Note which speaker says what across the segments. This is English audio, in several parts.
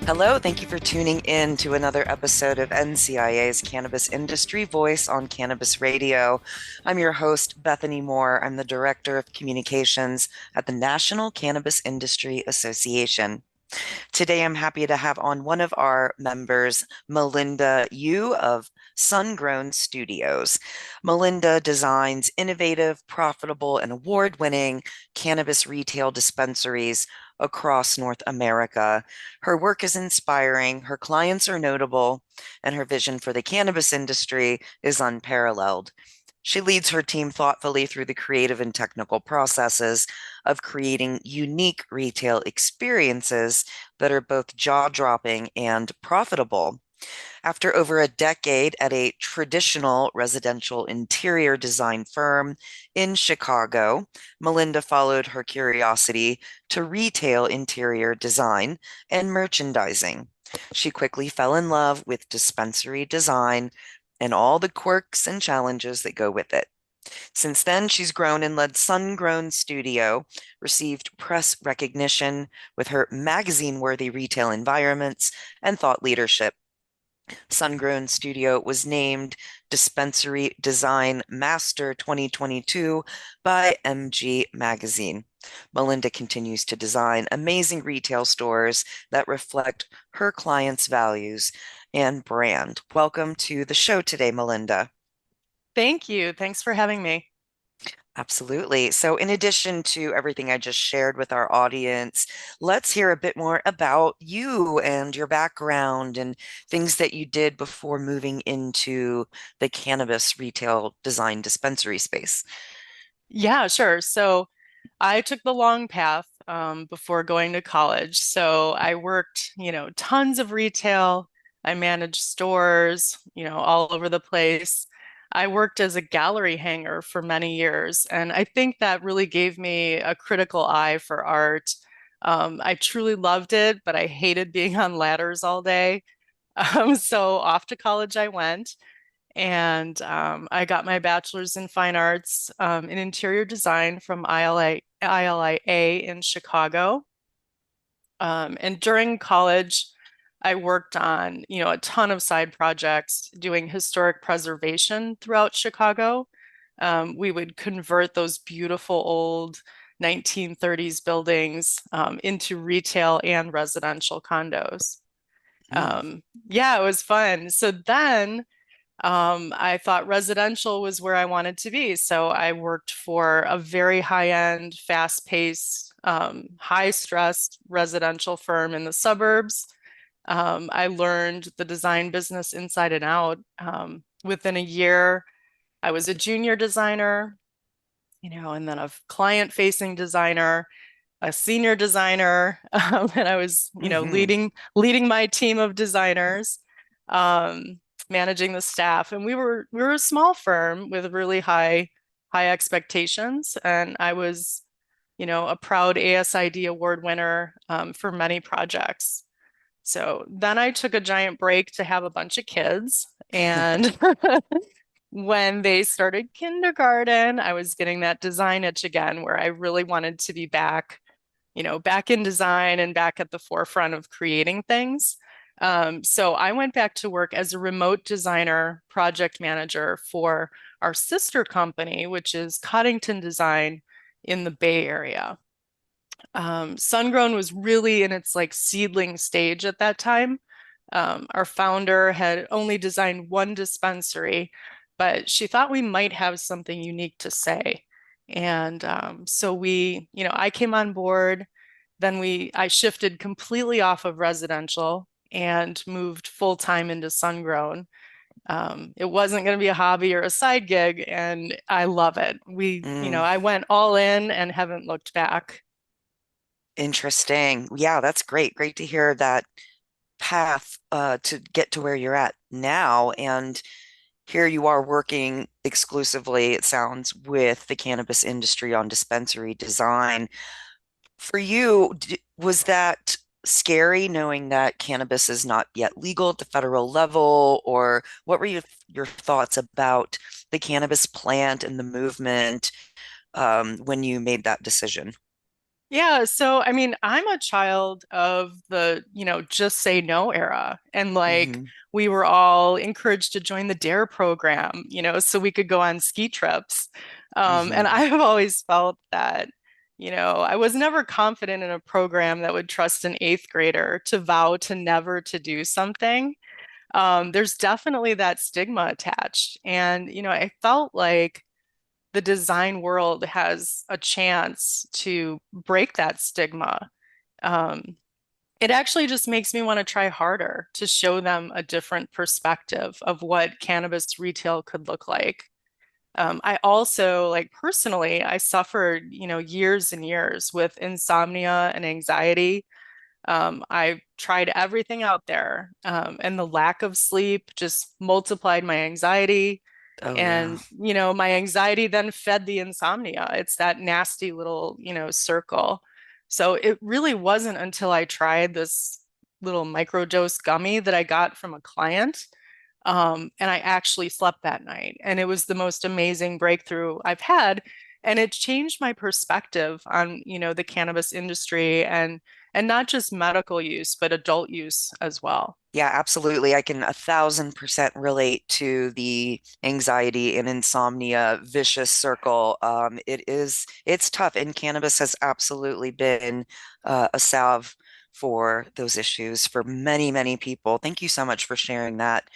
Speaker 1: Hello, thank you for tuning in to another episode of NCIA's Cannabis Industry Voice on Cannabis Radio. I'm your host, Bethany Moore. I'm the Director of Communications at the National Cannabis Industry Association. Today, I'm happy to have on one of our members, Melinda Yoo of Sungrown Studios. Melinda designs innovative, profitable, and award-winning cannabis retail dispensaries across North America. Her work is inspiring, her clients are notable, and her vision for the cannabis industry is unparalleled. She leads her team thoughtfully through the creative and technical processes of creating unique retail experiences that are both jaw-dropping and profitable. After over a decade at a traditional residential interior design firm in Chicago, Melinda followed her curiosity to retail interior design and merchandising. She quickly fell in love with dispensary design and all the quirks and challenges that go with it. Since then, she's grown and led Sungrown Studio, received press recognition with her magazine-worthy retail environments and thought leadership. Sungrown Studio was named Dispensary Design Master 2022 by MG Magazine. Melinda continues to design amazing retail stores that reflect her clients' values and brand. Welcome to the show today, Melinda.
Speaker 2: Thank you. Thanks for having me.
Speaker 1: Absolutely. So, in addition to everything I just shared with our audience, let's hear a bit more about you and your background and things that you did before moving into the cannabis retail design dispensary space.
Speaker 2: Yeah, sure. So I took the long path before going to college. So I worked, tons of retail. I managed stores, all over the place. I worked as a gallery hanger for many years, and I think that really gave me a critical eye for art. I truly loved it, but I hated being on ladders all day. So off to college I went. And I got my bachelor's in fine arts in interior design from ILIA in Chicago. And during college, I worked on, a ton of side projects doing historic preservation throughout Chicago. We would convert those beautiful old 1930s buildings into retail and residential condos.
Speaker 1: Mm.
Speaker 2: Yeah, it was fun. So then I thought residential was where I wanted to be. So I worked for a very high-end, fast-paced, high-stress residential firm in the suburbs. I learned the design business inside and out. Within a year, I was a junior designer, and then a client-facing designer, a senior designer, and I was,
Speaker 1: Hmm.
Speaker 2: leading my team of designers. Managing the staff, and we were a small firm with really high expectations, and I was, a proud ASID award winner for many projects. So then I took a giant break to have a bunch of kids, and when they started kindergarten, I was getting that design itch again, where I really wanted to be back, back in design and back at the forefront of creating things. So I went back to work as a remote designer project manager for our sister company, which is Coddington Design in the Bay Area. Sungrown was really in its like seedling stage at that time. Our founder had only designed one dispensary, but she thought we might have something unique to say. And so I came on board. Then I shifted completely off of residential and moved full time into Sungrown. It wasn't going to be a hobby or a side gig, and I love it.
Speaker 1: Mm.
Speaker 2: I went all in and haven't looked back.
Speaker 1: Interesting. Yeah, that's great. Great to hear that path to get to where you're at now. And here you are working exclusively, it sounds, with the cannabis industry on dispensary design. For you, was that scary knowing that cannabis is not yet legal at the federal level? Or what were your thoughts about the cannabis plant and the movement when you made that decision?
Speaker 2: Yeah, so I mean, I'm a child of the, just say no era. And like
Speaker 1: Hmm.
Speaker 2: we were all encouraged to join the DARE program, so we could go on ski trips. And
Speaker 1: Hmm.
Speaker 2: I've always felt that, I was never confident in a program that would trust an eighth grader to vow to never to do something. There's definitely that stigma attached. And, I felt like the design world has a chance to break that stigma. Um, it actually just makes me want to try harder to show them a different perspective of what cannabis retail could look like. I also, like personally, I suffered, years and years with insomnia and anxiety. I tried everything out there, and the lack of sleep just multiplied my anxiety.
Speaker 1: Oh, yeah.
Speaker 2: And, my anxiety then fed the insomnia. It's that nasty little, circle. So it really wasn't until I tried this little microdose gummy that I got from a client. And I actually slept that night. And it was the most amazing breakthrough I've had. And it changed my perspective on, the cannabis industry and not just medical use, but adult use as well.
Speaker 1: Yeah, absolutely. I can 1,000% relate to the anxiety and insomnia vicious circle. It's tough, and cannabis has absolutely been a salve for those issues for many, many people. Thank you so much for sharing that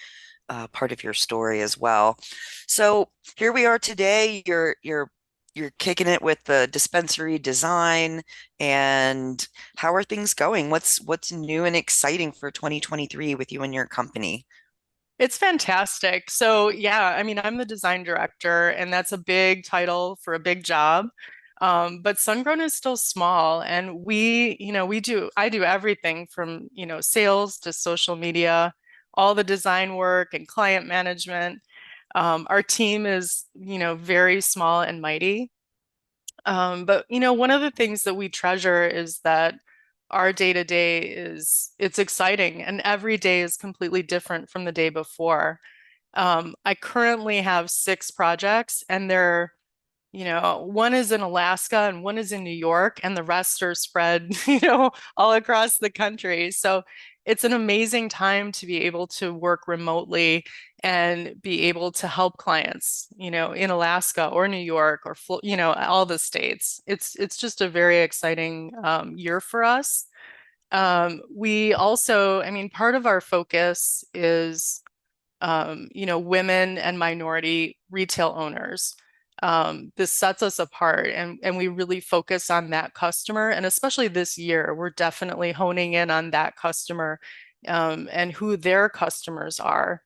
Speaker 1: part of your story as well. So here we are today. You're kicking it with the dispensary design, and how are things going? What's new and exciting for 2023 with you and your company?
Speaker 2: It's fantastic. So, yeah, I mean, I'm the design director, and that's a big title for a big job. But Sungrown is still small, and I do everything from, sales to social media, all the design work and client management. Our team is, very small and mighty. But one of the things that we treasure is that our day to day it's exciting and every day is completely different from the day before. I currently have 6 projects and one is in Alaska and one is in New York, and the rest are spread, all across the country. So it's an amazing time to be able to work remotely and be able to help clients, in Alaska or New York or, all the states. It's just a very exciting year for us. We also, I mean, part of our focus is women and minority retail owners. This sets us apart, and we really focus on that customer. And especially this year, we're definitely honing in on that customer and who their customers are.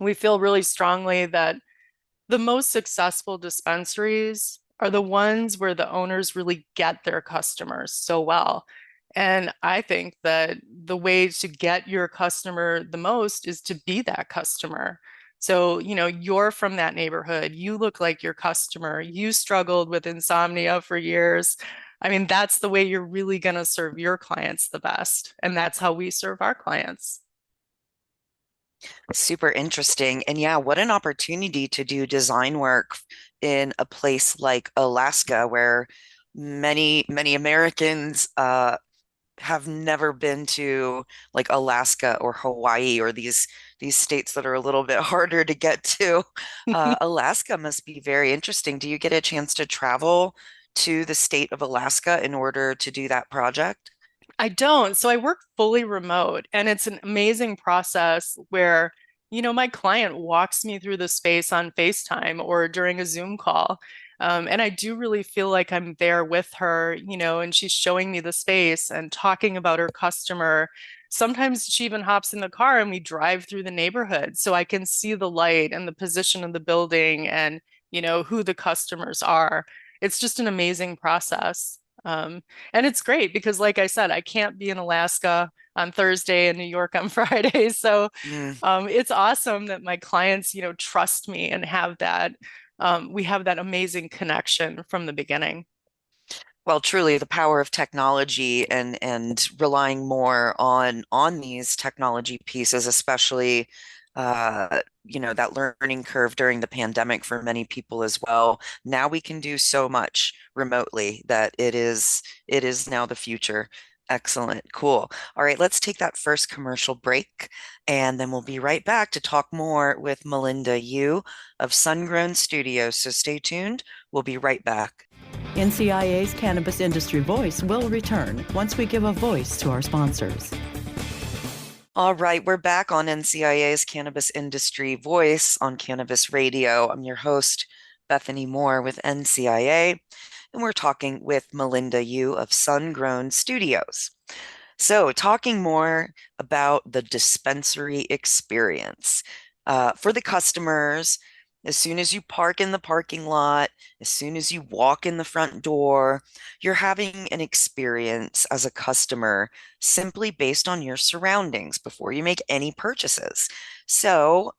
Speaker 2: We feel really strongly that the most successful dispensaries are the ones where the owners really get their customers so well. And I think that the way to get your customer the most is to be that customer. So, you're from that neighborhood. You look like your customer. You struggled with insomnia for years. I mean, that's the way you're really going to serve your clients the best. And that's how we serve our clients.
Speaker 1: Super interesting. And yeah, what an opportunity to do design work in a place like Alaska, where many, many Americans have never been to like Alaska or Hawaii or these states that are a little bit harder to get to. Alaska must be very interesting. Do you get a chance to travel to the state of Alaska in order to do that project?
Speaker 2: I don't. So I work fully remote, and it's an amazing process where, my client walks me through the space on FaceTime or during a Zoom call. And I do really feel like I'm there with her, and she's showing me the space and talking about her customer. Sometimes she even hops in the car and we drive through the neighborhood so I can see the light and the position of the building and, who the customers are. It's just an amazing process. And it's great because, like I said, I can't be in Alaska on Thursday and New York on Friday. So
Speaker 1: Mm.
Speaker 2: it's awesome that my clients, trust me and have that. We have that amazing connection from the beginning.
Speaker 1: Well, truly, the power of technology and relying more on these technology pieces, especially that learning curve during the pandemic for many people as well. Now we can do so much remotely that it is now the future. Excellent. Cool. All right, let's take that first commercial break, and then we'll be right back to talk more with Melinda Yoo of Sungrown Studio. So stay tuned. We'll be right back.
Speaker 3: NCIA's Cannabis Industry Voice will return once we give a voice to our sponsors.
Speaker 1: All right, we're back on NCIA's Cannabis Industry Voice on Cannabis Radio. I'm your host, Bethany Moore with NCIA, and we're talking with Melinda Yoo of Sungrown Studios. So, talking more about the dispensary experience for the customers. As soon as you park in the parking lot, as soon as you walk in the front door, you're having an experience as a customer simply based on your surroundings before you make any purchases. So,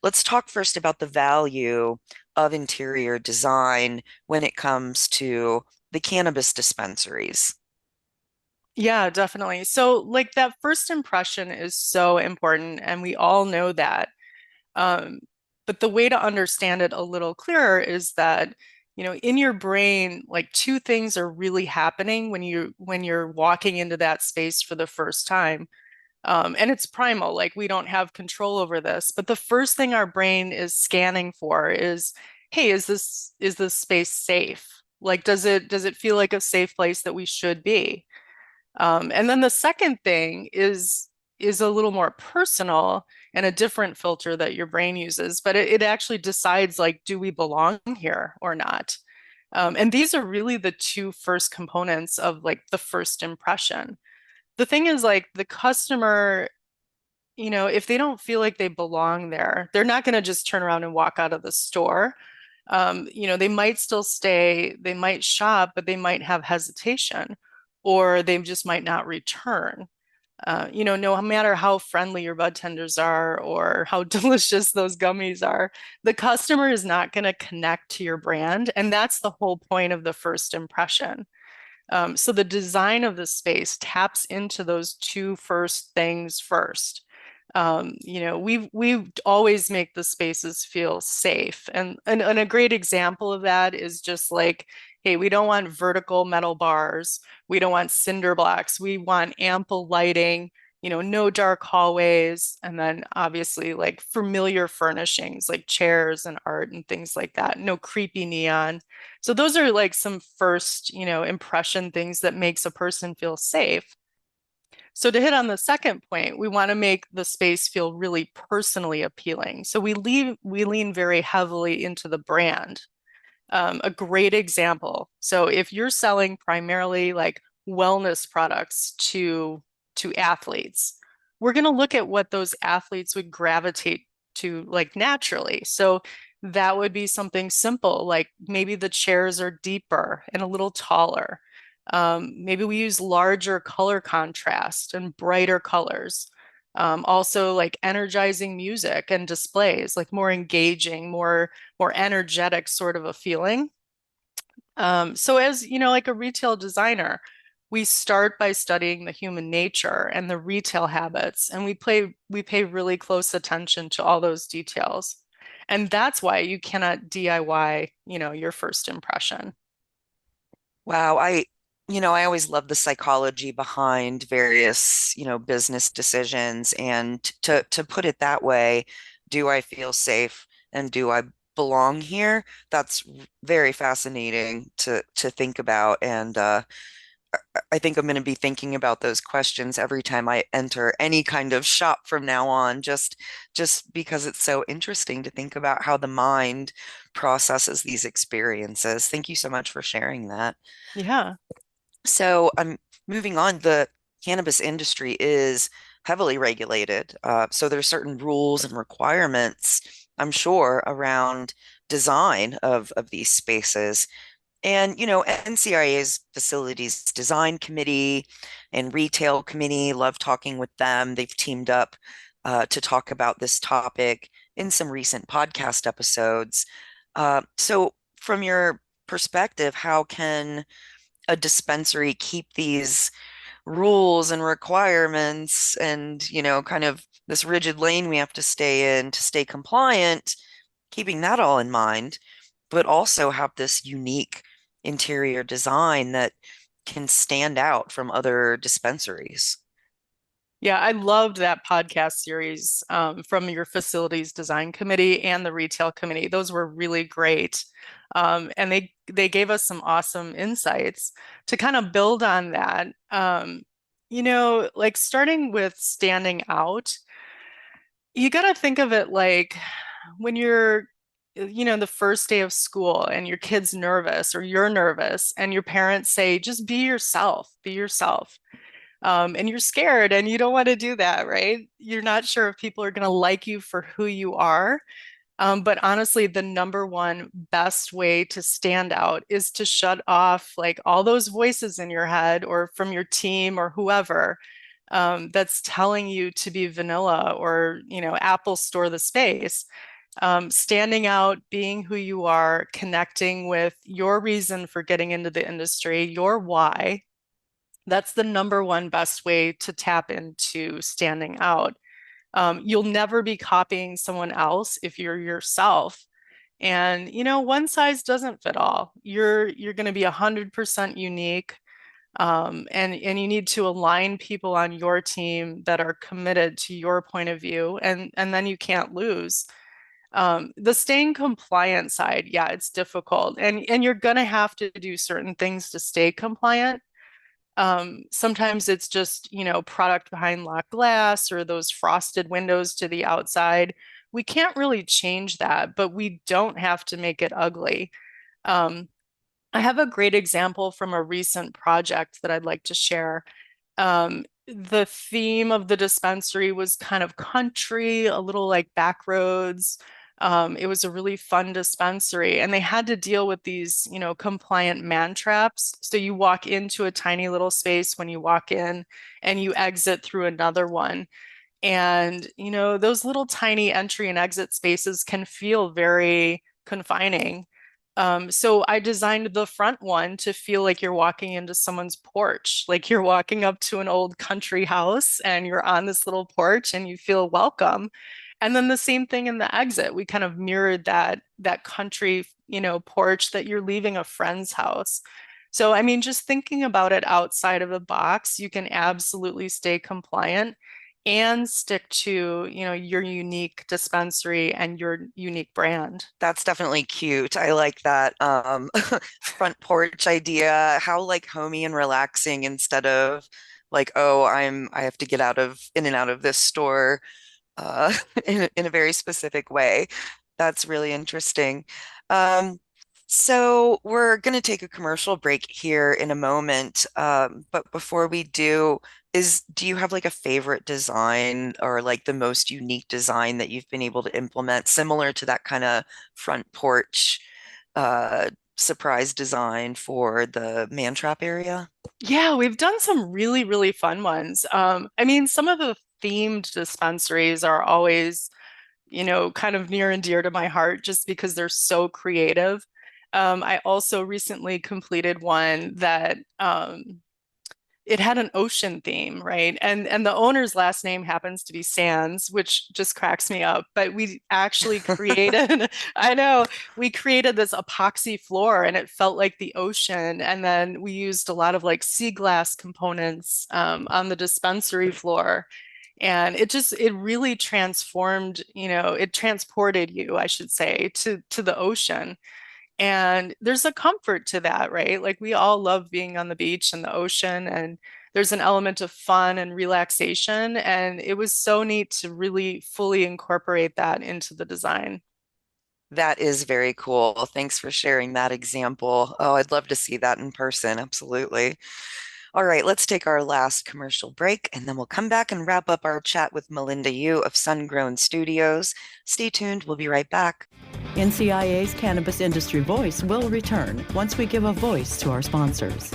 Speaker 1: let's talk first about the value of interior design when it comes to the cannabis dispensaries.
Speaker 2: Yeah, definitely. So, like that first impression is so important, and we all know that. Um, but the way to understand it a little clearer is that, in your brain, like two things are really happening when you're walking into that space for the first time. And it's primal, like we don't have control over this. But the first thing our brain is scanning for is, hey, is this space safe? Like, does it feel like a safe place that we should be? And then the second thing is a little more personal and a different filter that your brain uses, but it actually decides like, do we belong here or not? And these are really the two first components of like the first impression. The thing is like the customer, if they don't feel like they belong there, they're not going to just turn around and walk out of the store. They might still stay, they might shop, but they might have hesitation, or they just might not return. No matter how friendly your bud tenders are or how delicious those gummies are, the customer is not going to connect to your brand. And that's the whole point of the first impression. So the design of the space taps into those two first things first. We always make the spaces feel safe, and a great example of that is just like, hey, we don't want vertical metal bars, we don't want cinder blocks, we want ample lighting, no dark hallways, and then obviously like familiar furnishings like chairs and art and things like that. No creepy neon. So those are like some first, impression things that makes a person feel safe. So to hit on the second point, we want to make the space feel really personally appealing. So we lean very heavily into the brand. A great example. So if you're selling primarily like wellness products to athletes, we're going to look at what those athletes would gravitate to like naturally. So that would be something simple, like maybe the chairs are deeper and a little taller. Maybe we use larger color contrast and brighter colors. Also, like energizing music and displays, like more engaging, more energetic sort of a feeling. So as like a retail designer, we start by studying the human nature and the retail habits, and we pay really close attention to all those details. And that's why you cannot DIY, your first impression.
Speaker 1: Wow, I always love the psychology behind various, business decisions. And to put it that way, do I feel safe and do I belong here? That's very fascinating to think about. And I think I'm going to be thinking about those questions every time I enter any kind of shop from now on, just because it's so interesting to think about how the mind processes these experiences. Thank you so much for sharing that.
Speaker 2: Yeah.
Speaker 1: So I'm moving on. The cannabis industry is heavily regulated. So there's certain rules and requirements, I'm sure, around design of these spaces. And, NCIA's Facilities Design Committee and Retail Committee, love talking with them. They've teamed up to talk about this topic in some recent podcast episodes. So from your perspective, how can a dispensary keep these rules and requirements and, kind of this rigid lane we have to stay in to stay compliant, keeping that all in mind, but also have this unique interior design that can stand out from other dispensaries.
Speaker 2: Yeah, I loved that podcast series from your facilities design committee and the retail committee. Those were really great. And they gave us some awesome insights to kind of build on that. Like starting with standing out, you got to think of it like when you're, the first day of school and your kid's nervous or you're nervous and your parents say, just be yourself, be yourself. And you're scared and you don't want to do that, right? You're not sure if people are going to like you for who you are. But honestly, the number one best way to stand out is to shut off like all those voices in your head or from your team or whoever that's telling you to be vanilla or, Apple store the space. Standing out, being who you are, connecting with your reason for getting into the industry, your why. That's the number one best way to tap into standing out. You'll never be copying someone else if you're yourself. And one size doesn't fit all. You're going to be 100% unique. And you need to align people on your team that are committed to your point of view, and then you can't lose. The staying compliant side, yeah, it's difficult, and you're going to have to do certain things to stay compliant. Sometimes it's just, product behind locked glass or those frosted windows to the outside. We can't really change that, but we don't have to make it ugly. Um, I have a great example from a recent project that I'd like to share. The theme of the dispensary was kind of country, a little like back roads. It was a really fun dispensary, and they had to deal with these, compliant man traps. So you walk into a tiny little space when you walk in, and you exit through another one. And, those little tiny entry and exit spaces can feel very confining. So I designed the front one to feel like you're walking into someone's porch, like you're walking up to an old country house and you're on this little porch and you feel welcome. And then the same thing in the exit. We kind of mirrored that country, porch that you're leaving a friend's house. So I mean, just thinking about it outside of the box, you can absolutely stay compliant and stick to, your unique dispensary and your unique brand.
Speaker 1: That's definitely cute. I like that front porch idea. How like homey and relaxing instead of like, oh, I have to get out of in and out of this store in a very specific way. That's really interesting. Um, so we're going to take a commercial break here in a moment. But before we do, do you have like a favorite design or like the most unique design that you've been able to implement, similar to that kind of front porch uh, surprise design for the man trap area?
Speaker 2: Yeah, we've done some really, really fun ones. I mean, some of the themed dispensaries are always, kind of near and dear to my heart just because they're so creative. I also recently completed one that it had an ocean theme, right? And the owner's last name happens to be Sands, which just cracks me up. But we actually created, I know, we created this epoxy floor and it felt like the ocean. And then we used a lot of like sea glass components on the dispensary floor. And it really transformed, it transported you, I should say, to the ocean. And there's a comfort to that, right? Like we all love being on the beach and the ocean, and there's an element of fun and relaxation. And it was so neat to really fully incorporate that into the design.
Speaker 1: That is very cool. Thanks for sharing that example. Oh, I'd love to see that in person. Absolutely. All right, let's take our last commercial break and then we'll come back and wrap up our chat with Melinda Yoo of Sungrown Studios. Stay tuned. We'll be right back.
Speaker 3: NCIA's Cannabis Industry Voice will return once we give a voice to our sponsors.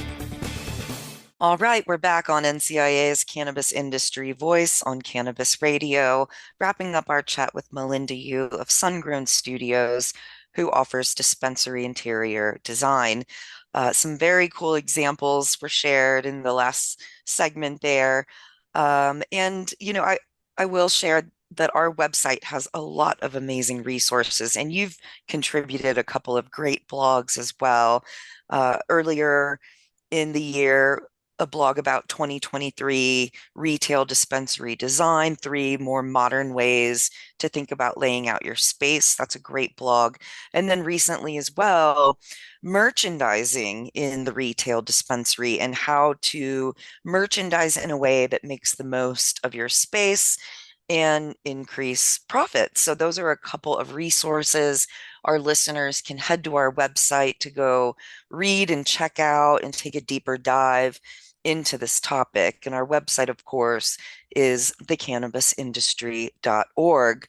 Speaker 1: All right, we're back on NCIA's Cannabis Industry Voice on Cannabis Radio, wrapping up our chat with Melinda Yoo of Sungrown Studios, who offers dispensary interior design. Some very cool examples were shared in the last segment there. And, I will share that our website has a lot of amazing resources, and you've contributed a couple of great blogs as well. Earlier in the year, a blog about 2023 retail dispensary design, three more modern ways to think about laying out your space. That's a great blog. And then recently as well, merchandising in the retail dispensary and how to merchandise in a way that makes the most of your space and increase profits. So those are a couple of resources our listeners can head to our website to go read and check out and take a deeper dive into this topic. And our website, of course, is thecannabisindustry.org.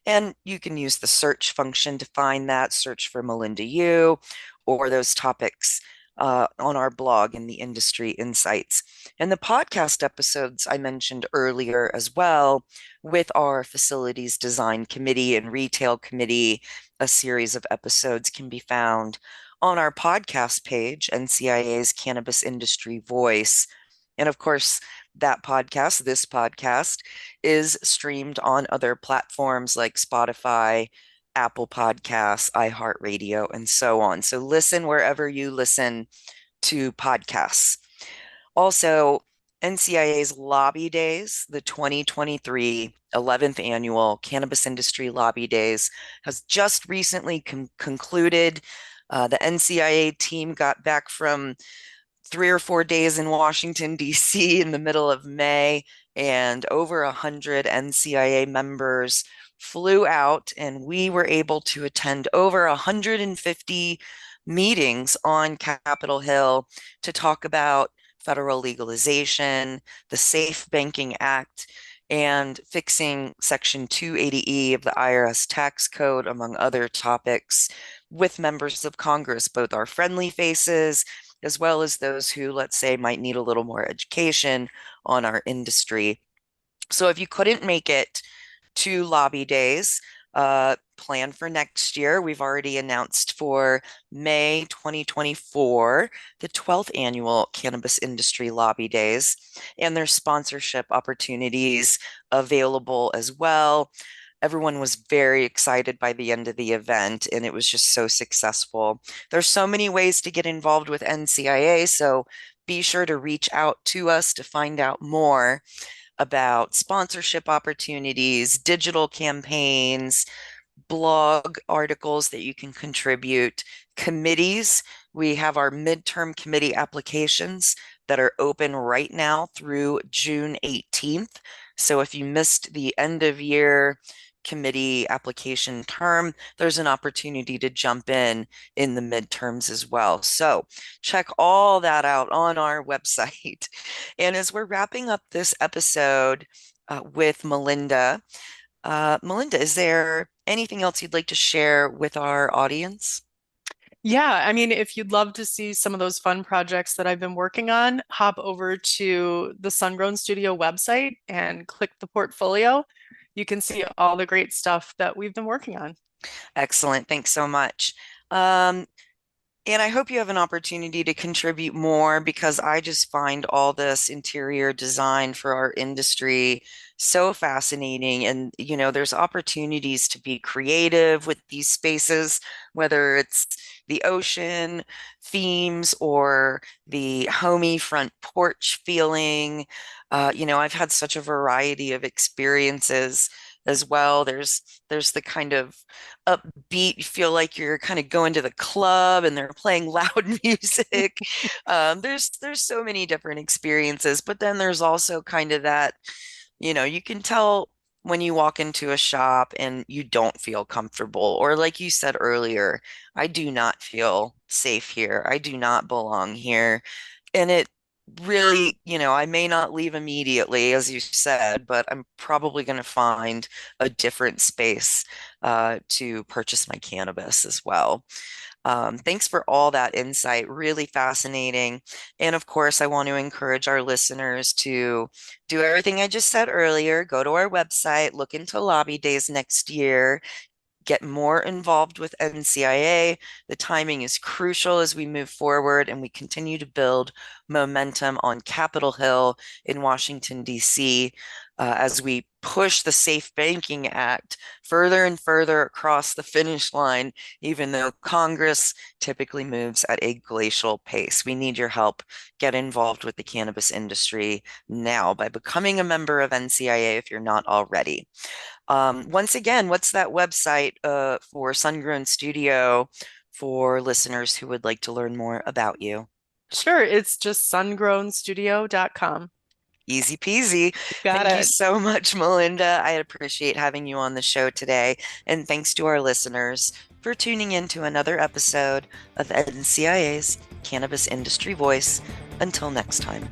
Speaker 1: And you can use the search function to find that, search for Melinda Yoo or those topics on our blog in the industry insights. And the podcast episodes I mentioned earlier as well with our facilities design committee and retail committee, a series of episodes can be found on our podcast page, NCIA's Cannabis Industry Voice. And of course, this podcast, is streamed on other platforms like Spotify, Apple Podcasts, iHeartRadio, and so on. So listen wherever you listen to podcasts. Also, NCIA's Lobby Days, the 2023 11th annual Cannabis Industry Lobby Days, has just recently concluded. The NCIA team got back from 3 or 4 days in Washington, D.C. in the middle of May, and over 100 NCIA members flew out, and we were able to attend over 150 meetings on Capitol Hill to talk about federal legalization, the Safe Banking Act, and fixing Section 280E of the IRS tax code, among other topics, with members of Congress, both our friendly faces as well as those who, let's say, might need a little more education on our industry. So if you couldn't make it to lobby days, plan for next year. We've already announced for May 2024, the 12th annual Cannabis Industry Lobby Days, and there's sponsorship opportunities available as well. Everyone was very excited by the end of the event, and it was just so successful. There's so many ways to get involved with NCIA, so be sure to reach out to us to find out more about sponsorship opportunities, digital campaigns, blog articles that you can contribute, committees. We have our midterm committee applications that are open right now through June 18th. So if you missed the end of year committee application term, there's an opportunity to jump in the midterms as well. So check all that out on our website. And as we're wrapping up this episode with Melinda, Melinda, is there anything else you'd like to share with our audience?
Speaker 2: Yeah, I mean, if you'd love to see some of those fun projects that I've been working on, hop over to the Sungrown Studio website and click the portfolio. You can see all the great stuff that we've been working on.
Speaker 1: Excellent. Thanks so much. And I hope you have an opportunity to contribute more because I just find all this interior design for our industry so fascinating. And, there's opportunities to be creative with these spaces, whether it's the ocean themes or the homey front porch feeling. I've had such a variety of experiences as well. There's the kind of upbeat, you feel like you're kind of going to the club and they're playing loud music. There's so many different experiences, but then there's also kind of that, you can tell when you walk into a shop and you don't feel comfortable, or like you said earlier, I do not feel safe here. I do not belong here. And it really, I may not leave immediately, as you said, but I'm probably going to find a different space to purchase my cannabis as well. Thanks for all that insight. Really fascinating. And of course, I want to encourage our listeners to do everything I just said earlier. Go to our website, look into lobby days next year. get more involved with NCIA. The timing is crucial as we move forward and we continue to build momentum on Capitol Hill in Washington, D.C., as we push the Safe Banking Act further and further across the finish line, even though Congress typically moves at a glacial pace. We need your help. Get involved with the cannabis industry now by becoming a member of NCIA if you're not already. Once again, what's that website for Sungrown Studio for listeners who would like to learn more about you?
Speaker 2: Sure, it's just sungrownstudio.com.
Speaker 1: Easy peasy.
Speaker 2: Got
Speaker 1: Thank you
Speaker 2: it.
Speaker 1: so much, Melinda. I appreciate having you on the show today. And thanks to our listeners for tuning in to another episode of NCIA's Cannabis Industry Voice. Until next time.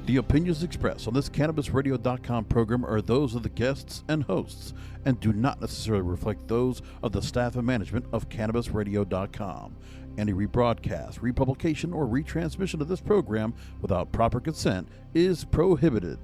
Speaker 4: The opinions expressed on this CannabisRadio.com program are those of the guests and hosts and do not necessarily reflect those of the staff and management of CannabisRadio.com. Any rebroadcast, republication, or retransmission of this program without proper consent is prohibited.